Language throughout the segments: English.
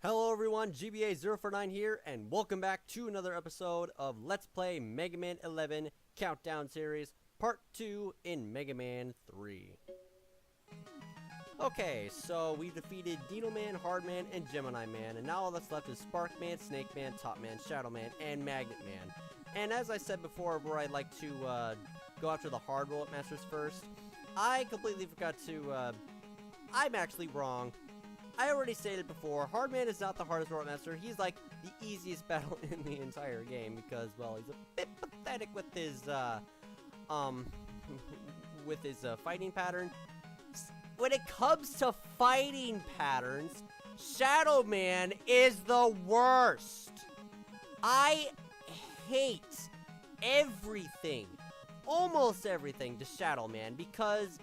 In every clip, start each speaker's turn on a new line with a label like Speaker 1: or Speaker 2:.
Speaker 1: Hello everyone, GBA049 here, and welcome back to another episode of Let's Play Mega Man 11 Countdown Series, Part 2 in Mega Man 3. Okay, so we defeated Dino Man, Hard Man, and Gemini Man, and now all that's left is Spark Man, Snake Man, Top Man, Shadow Man, and Magnet Man. And as I said before, where I'd like to go after the hard Robot Masters first, I completely forgot to, I'm actually wrong. I already stated before, Hardman is not the hardest Robot Master. He's like the easiest battle in the entire game because, well, he's a bit pathetic with his fighting pattern. When it comes to fighting patterns, Shadow Man is the worst. I hate everything, almost everything, to Shadow Man because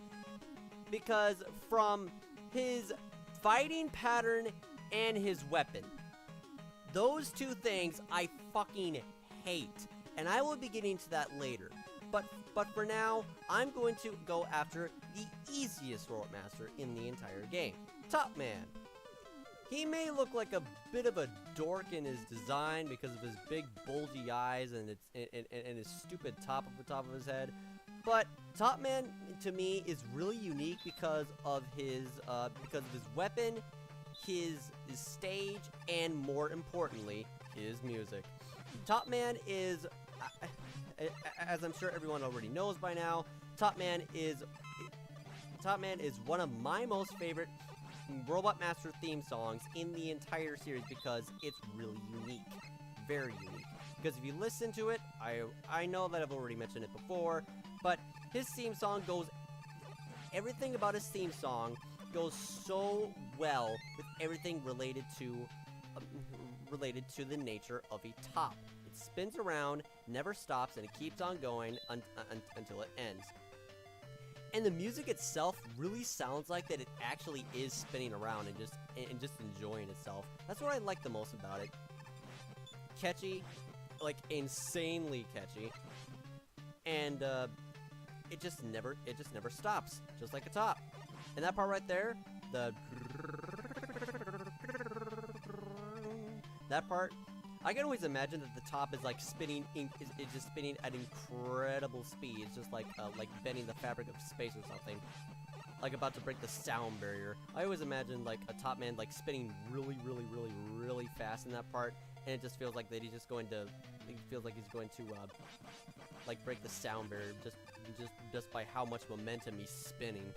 Speaker 1: from his fighting pattern and his weapon. Those two things I fucking hate. And I will be getting to that later. But for now, I'm going to go after the easiest Robot Master in the entire game. Top Man. He may look like a bit of a dork in his design because of his big bulgy eyes and his stupid top of his head. But Top Man, to me, is really unique because of his weapon, his stage, and more importantly, his music. Top Man is, as I'm sure everyone already knows by now, Top Man is one of my most favorite Robot Master theme songs in the entire series because it's really unique, very unique. Because if you listen to it, I know that I've already mentioned it before, but his theme song everything about his theme song goes so well with everything related to the nature of a top. It spins around, never stops, and it keeps on going until it ends. And the music itself really sounds like that it actually is spinning around and just enjoying itself. That's what I like the most about it. Catchy, like insanely catchy, and it just never stops, just like a top. And that part right there, that part, I can always imagine that the top is like spinning, is just spinning at incredible speed. It's just like bending the fabric of space or something, like about to break the sound barrier. I always imagine like a Top Man like spinning really fast in that part, and it just feels like that he's going to like break the sound barrier just by how much momentum he's spinning.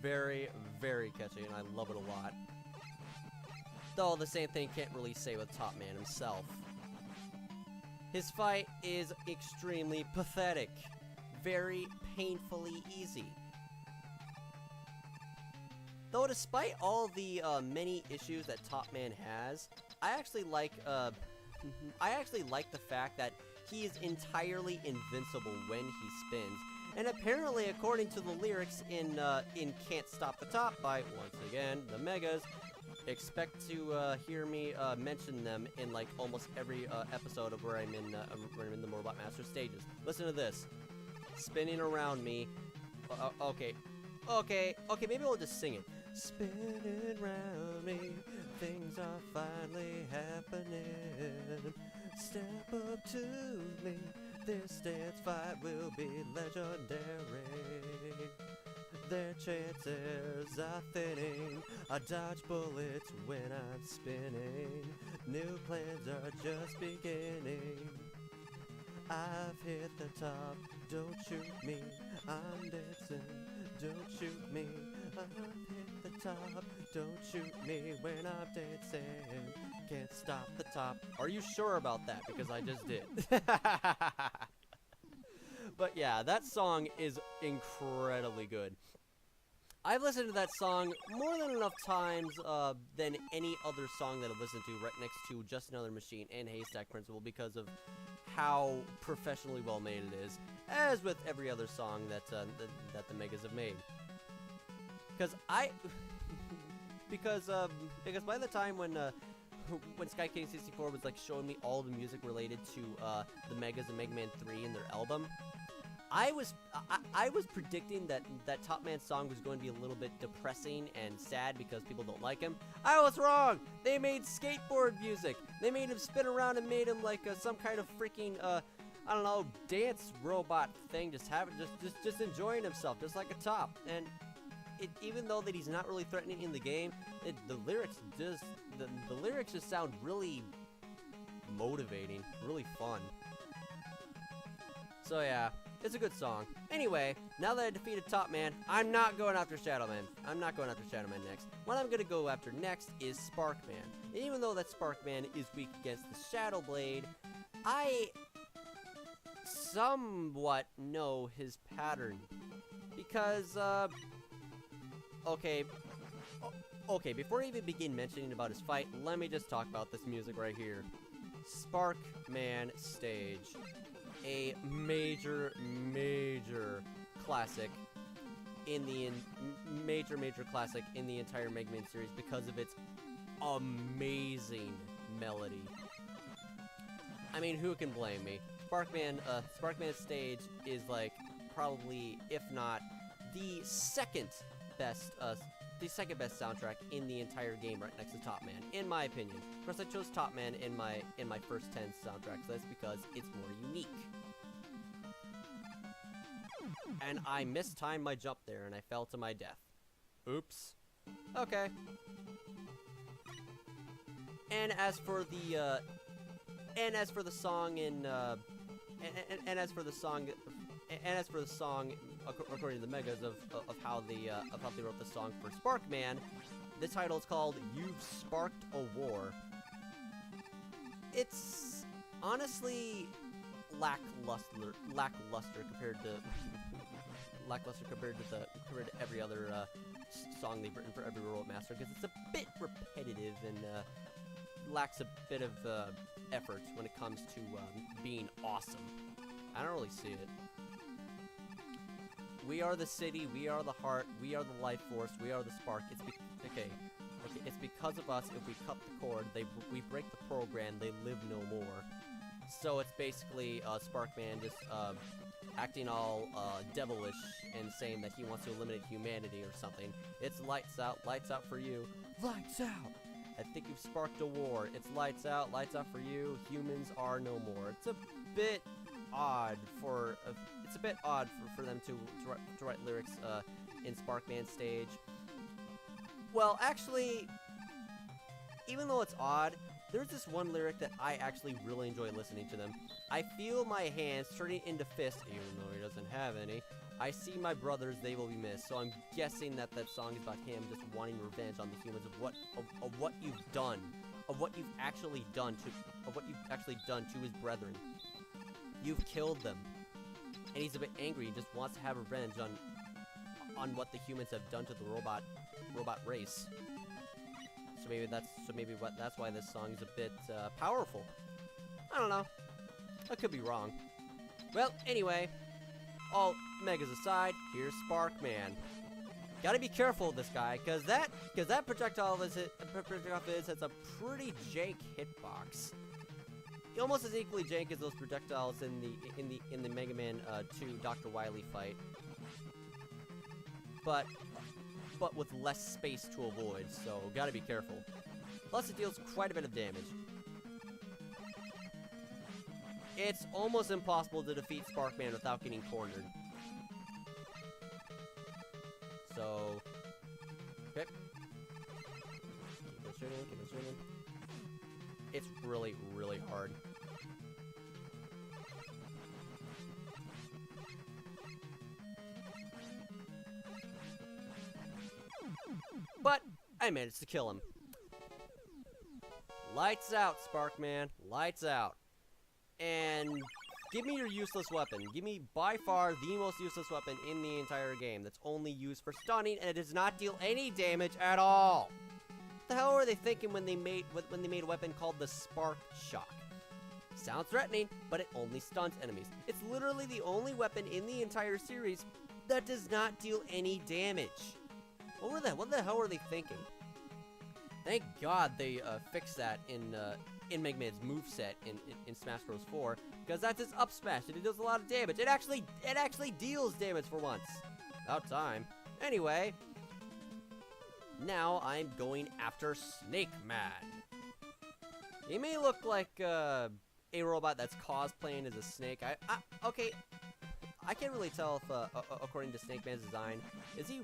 Speaker 1: Very, very catchy, and I love it a lot. Though the same thing can't really say with Top Man himself. His fight is extremely pathetic. Very painfully easy. Though despite all the many issues that Top Man has, I actually like the fact that he is entirely invincible when he spins. And apparently, according to the lyrics in Can't Stop the Top by, once again, the Megas, expect to hear me mention them in like almost every episode of where I'm in the Robot Master stages. Listen to this. Spinning around me. Okay, maybe I'll just sing it. Spinning around me, things are finally happening. Step up to me, this dance fight will be legendary. Their chances are thinning, I dodge bullets when I'm spinning. New plans are just beginning. I've hit the top, don't shoot me, I'm dancing. Don't shoot me, I've hit the top, don't shoot me when I'm dancing. Can't stop the top. Are you sure about that? Because I just did. But yeah, that song is incredibly good. I've listened to that song more than enough times than any other song that I've listened to, right next to Just Another Machine and Haystack Principle, because of how professionally well made it is, as with every other song that the Megas have made. Because by the time when Sky King 64 was like showing me all the music related to the Megas and Mega Man 3 and their album, I was predicting that Top Man song was going to be a little bit depressing and sad because people don't like him. I was wrong. They made skateboard music. They made him spin around and made him like some kind of freaking I don't know, dance robot thing. Just enjoying himself, just like a top. And even though that he's not really threatening in the game, the lyrics just sound really motivating, really fun. So yeah. It's a good song. Anyway, now that I defeated Top Man, I'm not going after Shadow Man. I'm not going after Shadow Man next. What I'm going to go after next is Spark Man. And even though that Spark Man is weak against the Shadow Blade, I somewhat know his pattern. Because, okay, before I even begin mentioning about his fight, let me just talk about this music right here. Spark Man Stage. A major classic in the major classic in the entire Mega Man series because of its amazing melody. I mean, who can blame me? Spark Man Stage is like probably, if not the second best soundtrack in the entire game, right next to Top Man, in my opinion. Of course, I chose Top Man in my first 10 soundtracks. That's because it's more unique. And I mistimed my jump there, and I fell to my death. Oops. Okay. And as for the song in according to the Megas of how they wrote the song for Spark Man, the title is called "You've Sparked a War." It's honestly lackluster compared to every other song they've written for every Robot Master, because it's a bit repetitive and lacks a bit of effort when it comes to being awesome. I don't really see it. We are the city, we are the heart, we are the life force, we are the spark. It's it's because of us. If we cut the cord, we break the program, they live no more. So it's basically Sparkman just acting all devilish and saying that he wants to eliminate humanity or something. It's lights out for you. Lights out! I think you've sparked a war. It's lights out for you. Humans are no more. It's a bit odd for them to write lyrics in Sparkman Stage. Well, actually, even though it's odd, there's this one lyric that I actually really enjoy listening to them. I feel my hands turning into fists, even though he doesn't have any. I see my brothers, they will be missed. So I'm guessing that song is about him just wanting revenge on the humans of what you've done, of what you've actually done to his brethren. You've killed them, and he's a bit angry and just wants to have revenge on what the humans have done to the robot race. So maybe that's why this song is a bit powerful. I don't know. I could be wrong. Well, anyway, all Megas aside, here's Sparkman. Gotta be careful with this guy, cause that projectile of his has a pretty jank hitbox. Almost as equally jank as those projectiles in the Mega Man 2 Dr. Wily fight, but with less space to avoid. So gotta be careful. Plus, it deals quite a bit of damage. It's almost impossible to defeat Sparkman without getting cornered. So, okay. Keep it shooting. It's really, really hard. But I managed to kill him. Lights out, Sparkman. Lights out. And Give me your useless weapon. Give me, by far, the most useless weapon in the entire game that's only used for stunning, and it does not deal any damage at all. What the hell were they thinking when they made a weapon called the Spark Shock? Sounds threatening, but it only stuns enemies. It's literally the only weapon in the entire series that does not deal any damage. What the hell were they thinking? Thank God they fixed that in MegaMan's moveset in Smash Bros. 4, because that's his up smash, and it does a lot of damage. It actually deals damage for once. About time. Anyway, now I'm going after Snake Man. He may look like a robot that's cosplaying as a snake. Okay. I can't really tell if, according to Snake Man's design, is he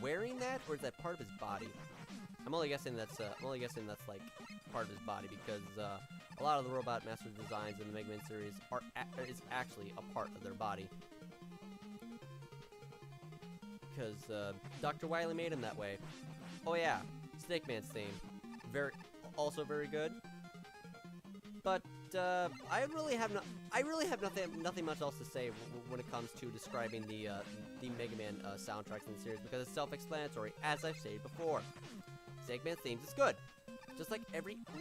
Speaker 1: wearing that, or is that part of his body? I'm only guessing that's like part of his body, because a lot of the Robot Master designs in the Mega Man series is actually a part of their body. Because Dr. Wily made him that way. Oh yeah, Snake Man's theme, also very good. But I really have nothing much else to say when it comes to describing the Mega Man soundtracks in the series, because it's self-explanatory, as I've stated before. Snake Man themes is good, just like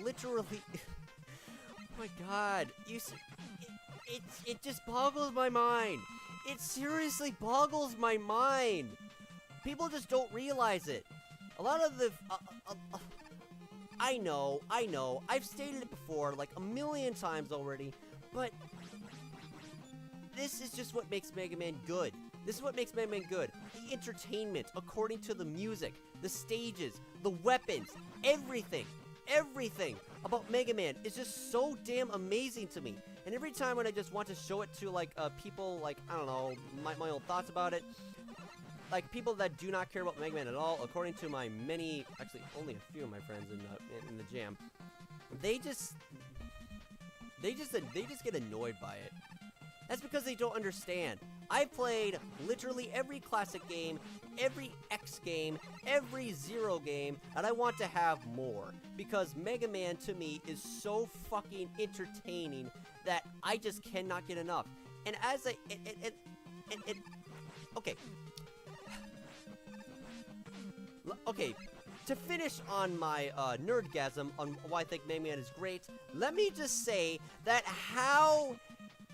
Speaker 1: literally. Oh my God, it just boggles my mind. It seriously boggles my mind. People just don't realize it. A lot of the I know, I've stated it before, like a million times already, but this is just what makes Mega Man good. This is what makes Mega Man good. The entertainment, according to the music, the stages, the weapons, everything about Mega Man is just so damn amazing to me. And every time when I just want to show it to, like, people, like, I don't know, my own thoughts about it, like, people that do not care about Mega Man at all, according to my many, actually, only a few of my friends in the jam, they just get annoyed by it. That's because they don't understand. I've played literally every classic game, every X game, every Zero game, and I want to have more. Because Mega Man, to me, is so fucking entertaining that I just cannot get enough. And as okay, to finish on my nerdgasm on why I think Mega Man is great, let me just say that how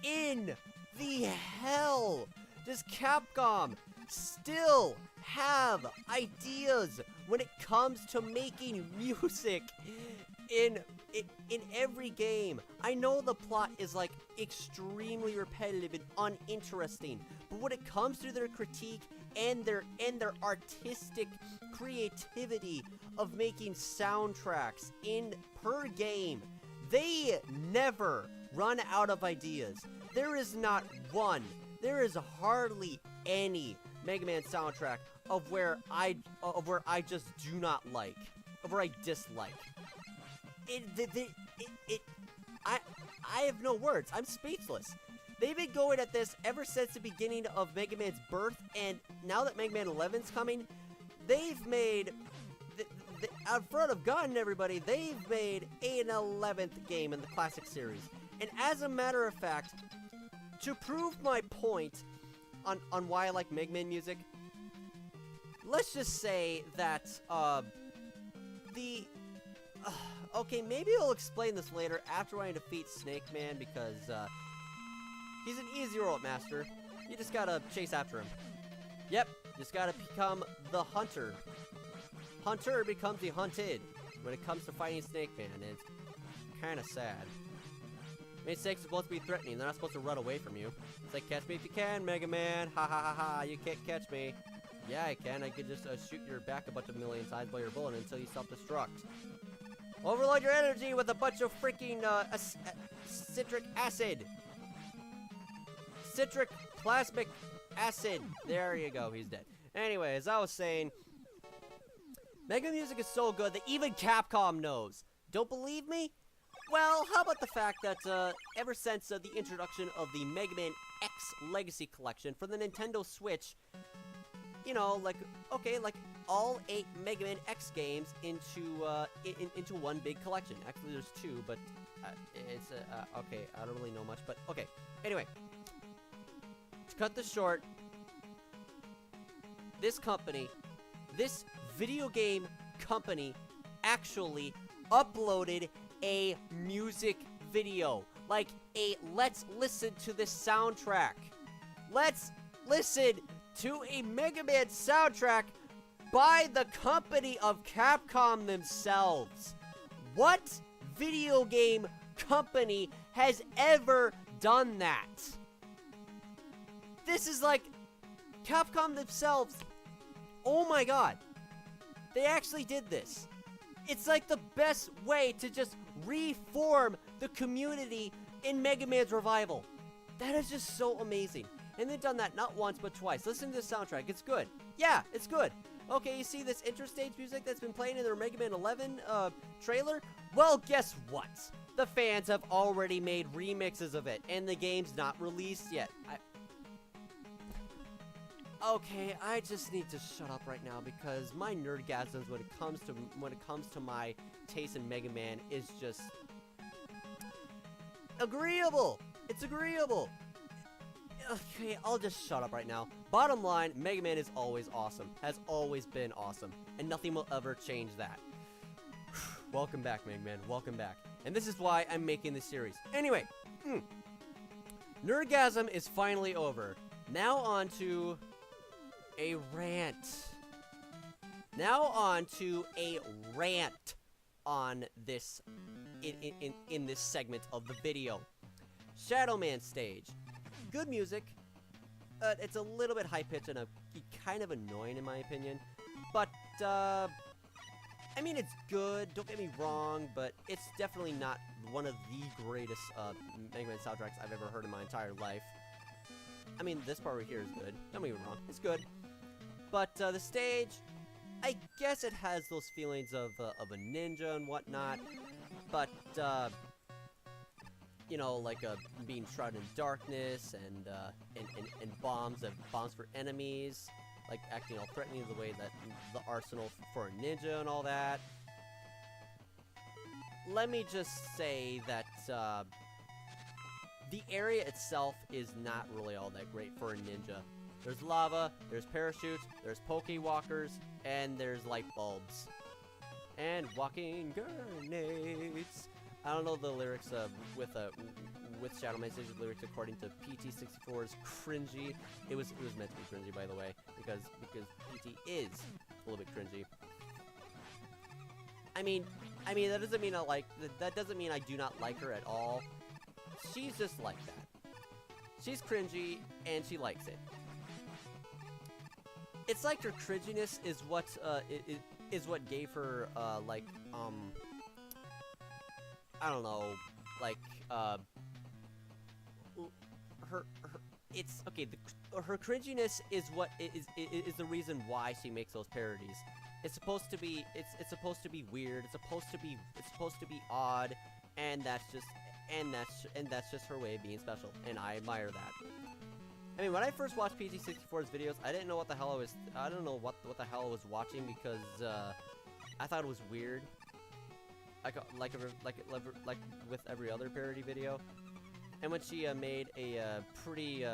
Speaker 1: in the hell does Capcom still have ideas when it comes to making music in every game? I know the plot is, like, extremely repetitive and uninteresting, but when it comes to their critique and their artistic creativity of making soundtracks per game, they never run out of ideas. There is not one, there is hardly any Mega Man soundtrack of where I just do not like, of where I dislike. I have no words. I'm speechless. They've been going at this ever since the beginning of Mega Man's birth, and now that Mega Man 11's coming, they've made, out front of God and everybody, they've made an 11th game in the classic series. And as a matter of fact, to prove my point on why I like Mega Man music, let's just say that, okay, maybe I'll explain this later after I defeat Snake Man, because, he's an easy Robot Master. You just gotta chase after him. Yep, just gotta become the hunter. Hunter becomes the hunted when it comes to fighting Snake Man, and it's kinda sad. I mean, snakes are supposed to be threatening. They're not supposed to run away from you. It's like, catch me if you can, Mega Man. Ha ha ha ha, you can't catch me. Yeah, I can. I could just shoot your back a bunch of million times while you're bullet until you self-destruct. Overload your energy with a bunch of freaking citric acid. Citric plasmic acid. There you go, he's dead. Anyway, as I was saying, Mega music is so good that even Capcom knows. Don't believe me? Well, how about the fact that ever since the introduction of the Mega Man X Legacy Collection for the Nintendo Switch, you know, like, okay, like all 8 Mega Man X games into one big collection. Actually, there's 2, but it's okay. I don't really know much, but okay. Anyway, to cut this short, this video game company, actually uploaded a music video, like a let's listen to this soundtrack. Let's listen to a Mega Man soundtrack by the company of Capcom themselves. What video game company has ever done that? This is like Capcom themselves. Oh my god. They actually did this. It's like the best way to just reform the community in Mega Man's revival. That is just so amazing. And they've done that not once but twice. Listen to the soundtrack. It's good. Yeah, it's good. Okay, you see this interstage music that's been playing in their Mega Man 11 trailer? Well, guess what? The fans have already made remixes of it, and the game's not released yet. Okay, I just need to shut up right now because my nerdgasms when it comes to my taste in Mega Man is just agreeable. It's agreeable. Okay, I'll just shut up right now. Bottom line, Mega Man is always awesome. Has always been awesome. And nothing will ever change that. Welcome back, Mega Man. Welcome back. And this is why I'm making this series. Anyway, Nerdgasm is finally over. Now on to a rant. Now on to a rant on this in this segment of the video. Shadow Man stage. Good music. It's a little bit high-pitched and kind of annoying in my opinion. But, I mean, it's good. Don't get me wrong, but it's definitely not one of the greatest Mega Man soundtracks I've ever heard in my entire life. I mean, this part right here is good. Don't get me wrong. It's good. But, the stage, I guess it has those feelings of a ninja and whatnot. But, you know, like being shrouded in darkness and bombs for enemies, like acting all threatening the way that the arsenal for a ninja and all that. Let me just say that the area itself is not really all that great for a ninja. There's lava, there's parachutes, there's pokewalkers, and there's light bulbs. And walking grenades. I don't know the lyrics with Shadow Man Stage's lyrics according to PT64's cringy. It was meant to be cringy, by the way, because PT is a little bit cringy. I mean that doesn't mean that doesn't mean I do not like her at all. She's just like that. She's cringy and she likes it. It's like her cringiness is what gave her I don't know, like, it's, okay, her cringiness is what is the reason why she makes those parodies. It's supposed to be, it's supposed to be weird, it's supposed to be odd, and that's just her way of being special, and I admire that. I mean, when I first watched PT64's videos, I didn't know what the hell I don't know what the hell I was watching because, I thought it was weird. Like with every other parody video. And when she made a pretty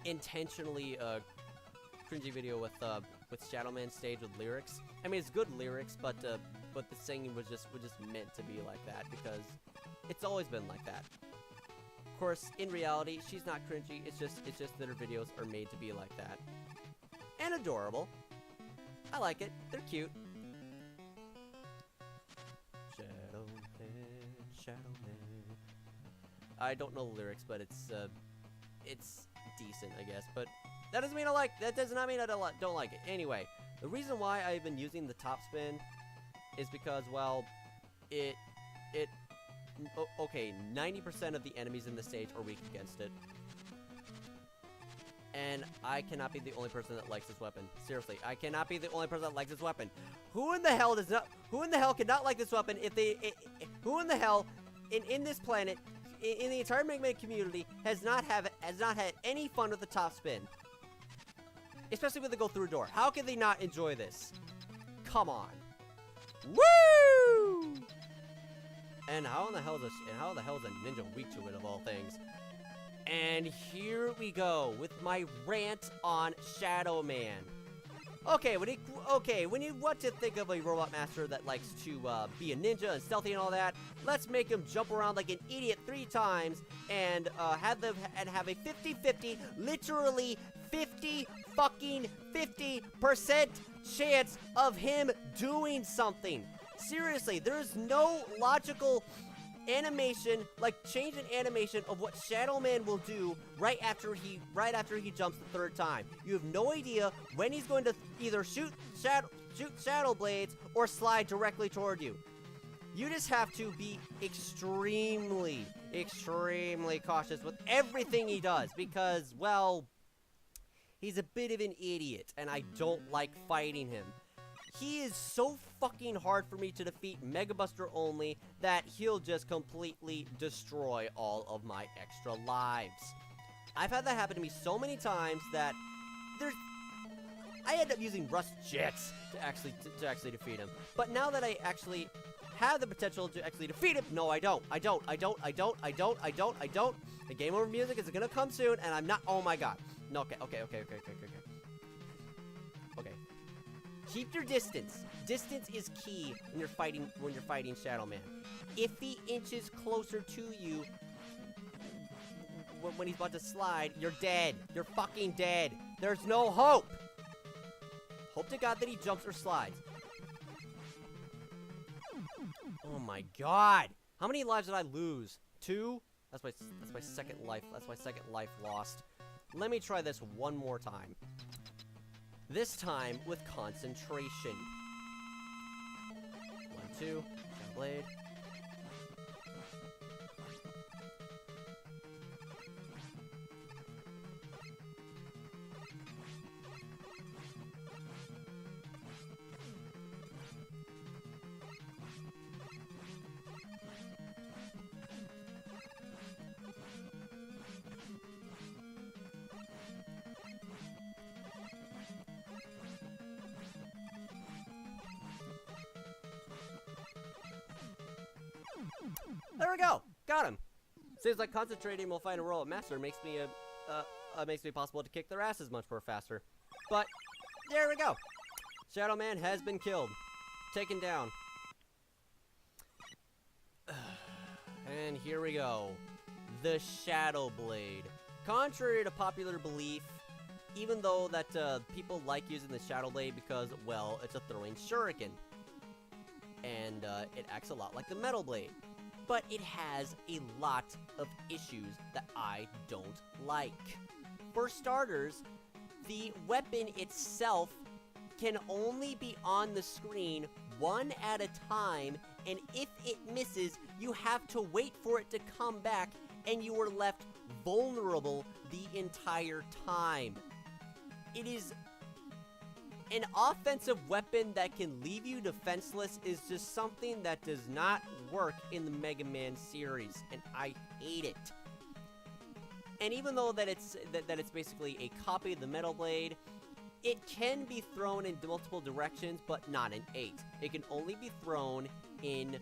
Speaker 1: intentionally cringy video with Shadow Man stage with lyrics. I mean, it's good lyrics, but the singing was just meant to be like that because it's always been like that. Of course, in reality, she's not cringy. It's just that her videos are made to be like that. And adorable. I like it. They're cute. Shadow Man. I don't know the lyrics, but it's decent, I guess. But that doesn't mean I like. That does not mean I don't like it. Anyway, the reason why I've been using the top spin is because, well, okay, 90% of the enemies in the stage are weak against it. And I cannot be the only person that likes this weapon. Seriously, I cannot be the only person that likes this weapon. Who in the hell cannot like this weapon if they... who in the hell in this planet, in the entire Mega Man community, has not had any fun with the top spin? Especially when they go through a door. How can they not enjoy this? Come on. Woo! And how in the hell is a ninja weak to it of all things? And here we go with my rant on Shadow Man. Okay, when you want to think of a robot master that likes to be a ninja and stealthy and all that, let's make him jump around like an idiot 3 times and have a 50-50, literally 50% chance of him doing something. Seriously, there's no logical animation, like change in animation of what Shadow Man will do right after he jumps the 3rd time. You have no idea when he's going to either shoot shadow blades or slide directly toward you. You just have to be extremely cautious with everything he does because, well, he's a bit of an idiot and I don't like fighting him. He is so fucking hard for me to defeat Mega Buster only that he'll just completely destroy all of my extra lives. I've had that happen to me so many times that I end up using Rust Jets to actually defeat him. But now that I actually have the potential to actually defeat him, no, I don't. The game over music is gonna come soon, and I'm not. Oh my god. No, okay. Keep your distance. Distance is key when you're fighting Shadow Man. If he inches closer to you when he's about to slide, you're dead. You're fucking dead. There's no hope. Hope to God that he jumps or slides. Oh my god. How many lives did I lose? 2? That's my second life. That's my second life lost. Let me try this one more time. This time with concentration. 1, 2, blade. There we go! Got him! Seems like concentrating while fighting a robot master makes me possible to kick their asses much more faster. But, there we go! Shadow Man has been killed. Taken down. And here we go. The Shadow Blade. Contrary to popular belief, even though that people like using the Shadow Blade because, well, it's a throwing shuriken. And it acts a lot like the Metal Blade. But it has a lot of issues that I don't like. For starters, the weapon itself can only be on the screen one at a time, and if it misses, you have to wait for it to come back, and you are left vulnerable the entire time. It is an offensive weapon that can leave you defenseless is just something that does not work in the Mega Man series, and I hate it. And even though that it's basically a copy of the Metal Blade, it can be thrown in multiple directions, but not in 8. It can only be thrown in.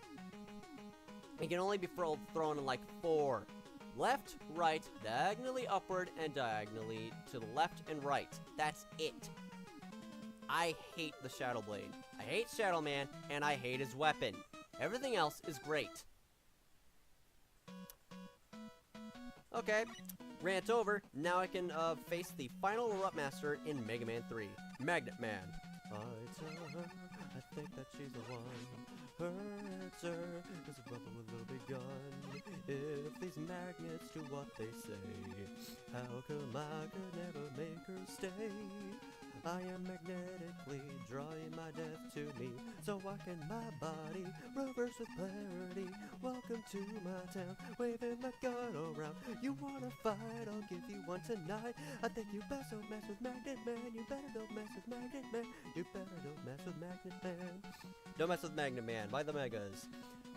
Speaker 1: It can only be thrown in like 4. Left, right, diagonally upward, and diagonally to the left and right. That's it. I hate the Shadow Blade. I hate Shadow Man, and I hate his weapon. Everything else is great. Okay, rant over. Now I can face the final Erupt Master in Mega Man 3, Magnet Man. I tell her, I think that she's the one. Her answer is a brother with a little big gun. If these magnets do what they say, how come I could never make her stay? I am magnetically drawing my death to me, so why can my body reverse with clarity? Welcome to my town, waving my gun around. You wanna fight? I'll give you one tonight. I think you best don't mess with Magnet Man. You better don't mess with Magnet Man. You better don't mess with Magnet Man. Don't Mess with Magnet Man by the Megas.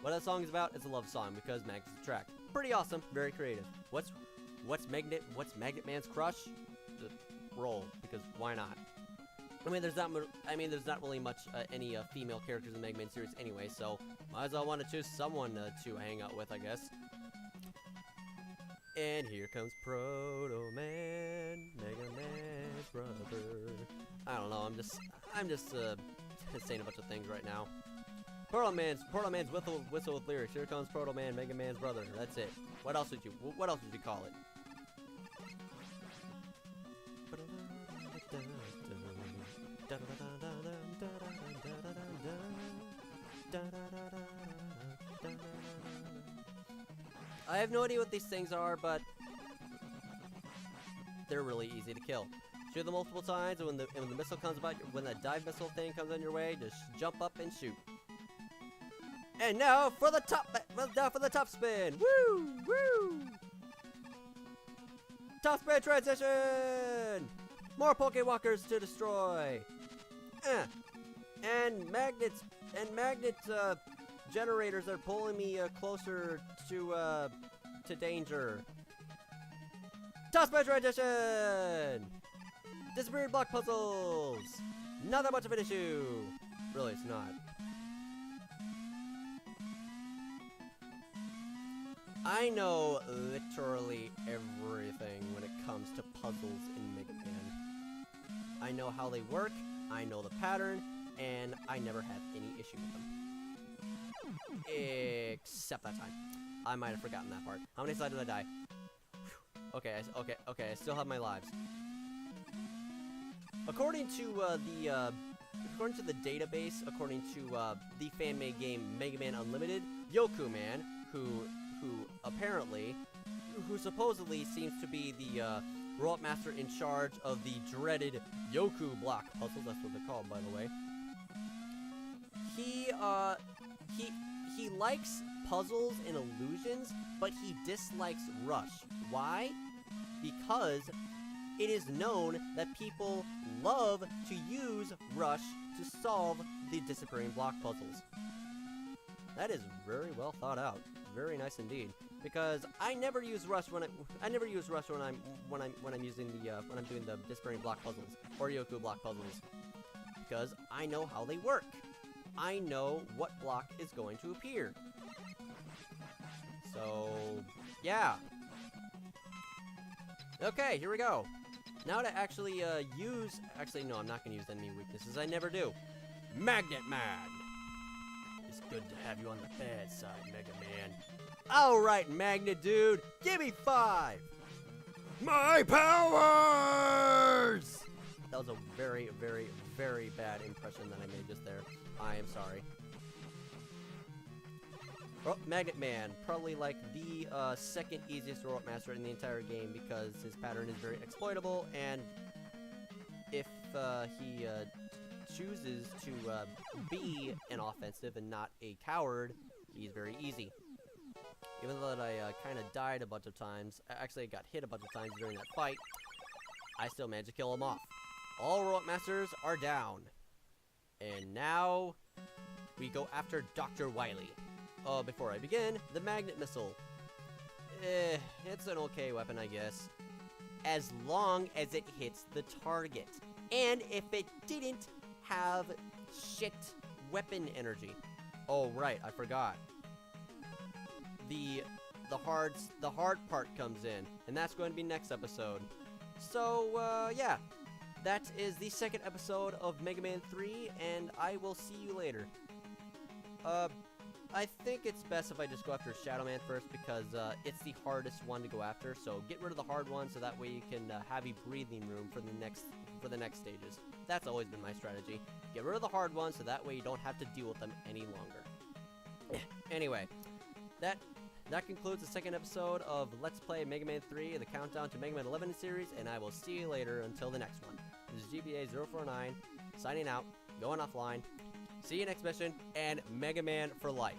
Speaker 1: What that song is about is a love song because Mag's the track. Pretty awesome, very creative. What's Magnet Man's crush? Just roll, because why not? there's not really much any female characters in the Mega Man series anyway, so might as well want to choose someone to hang out with, I guess. And here comes Proto Man, Mega Man's brother. I don't know. I'm just saying a bunch of things right now. Proto Man's whistle with lyrics. Here comes Proto Man, Mega Man's brother. That's it. What else would you call it? I have no idea what these things are, but they're really easy to kill. Shoot them multiple times, and when the missile comes about, when that dive missile thing comes on your way, just jump up and shoot. And now for the top spin. Woo! Woo! Top spin transition! More Pokewalkers to destroy. And magnet generators are pulling me closer to danger. Top spin transition! Disappearing block puzzles! Not that much of an issue. Really, it's not. I know literally everything when it comes to puzzles in Mega Man. I know how they work, I know the pattern, and I never had any issue with them. Except that time. I might have forgotten that part. How many times did I die? Whew. Okay, I still have my lives. According to the database, according to the fan-made game Mega Man Unlimited, Yoku Man, who supposedly seems to be the robot master in charge of the dreaded Yoku block puzzles. That's what they're called, by the way. He likes puzzles and illusions, but he dislikes Rush. Why? Because it is known that people love to use Rush to solve the disappearing block puzzles. That is very well thought out. Very nice indeed. Because I never use Rush when I'm doing the disappearing block puzzles or Yoku block puzzles. Because I know how they work. I know what block is going to appear. So yeah. Okay, here we go. Now to actually actually no, I'm not gonna use enemy weaknesses. I never do. Magnet Man. It's good to have you on the bad side, Mega Man. Alright, Magnet Dude, give me 5! My powers! That was a very, very, very bad impression that I made just there. I am sorry. Oh, Magnet Man, probably like the second easiest robot master in the entire game because his pattern is very exploitable, and if he chooses to be an offensive and not a coward, he's very easy. Even though that I kind of died a bunch of times, actually I got hit a bunch of times during that fight, I still managed to kill him off. All robot masters are down. And now we go after Dr. Wily. Oh, before I begin, the magnet missile. It's an okay weapon, I guess. As long as it hits the target. And if it didn't have shit weapon energy. Oh, right, I forgot. The hard part comes in, and that's going to be next episode. So, yeah. That is the second episode of Mega Man 3, and I will see you later. I think it's best if I just go after Shadow Man first, because it's the hardest one to go after. So get rid of the hard one, so that way you can have a breathing room for the next stages. That's always been my strategy. Get rid of the hard one, so that way you don't have to deal with them any longer. Anyway, that concludes the second episode of Let's Play Mega Man 3, the countdown to Mega Man 11 series, and I will see you later until the next one. This is GBA049, signing out, going offline. See you next mission, and Mega Man for life.